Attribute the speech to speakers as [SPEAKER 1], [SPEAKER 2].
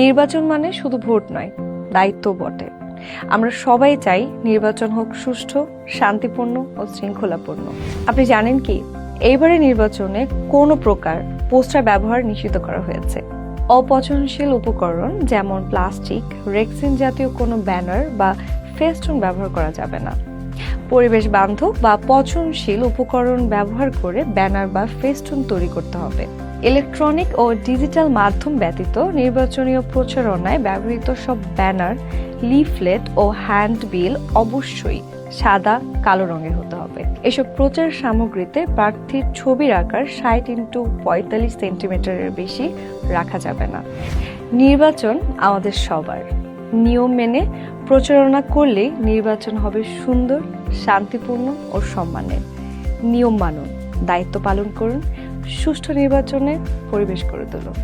[SPEAKER 1] নির্বাচন মানে শুধু ভোট নয়, দায়িত্ব বটে। আমরা সবাই চাই নির্বাচন হোক সুষ্ঠু, শান্তিপূর্ণ ও শৃঙ্খলাপূর্ণ। আপনি জানেন কি, এইবারে নির্বাচনে কোনো প্রকার পোস্টার ব্যবহার নিষিদ্ধ করা হয়েছে। অপচনশীল উপকরণ যেমন প্লাস্টিক, রেক্সিন জাতীয় কোনো ব্যানার বা ফেস্টুন ব্যবহার করা যাবে না। পরিবেশ বান্ধব বা পচনশীল উপকরণ ব্যবহার করে ব্যানার বা ফেস্টুন তৈরি করতে হবে। ইলেকট্রনিক ও ডিজিটাল মাধ্যম ব্যতীত নির্বাচনীয় প্রচারণায় ব্যবহৃত সব ব্যানার, লিফলেট ও হ্যান্ডবিল অবশ্যই সাদা কালো রঙের হতে হবে। এসব প্রচার সামগ্রীতে প্রার্থীর ছবির আকার 60x45 সেন্টিমিটারের বেশি রাখা যাবে না। নির্বাচন আমাদের সবার। নিয়ম মেনে প্রচারণা করলেই নির্বাচন হবে সুন্দর, শান্তিপূর্ণ ও সম্মানের। নিয়ম মানুন, দায়িত্ব পালন করুন, সুষ্ঠু নির্বাচনে পরিবেশ করে তুলুন।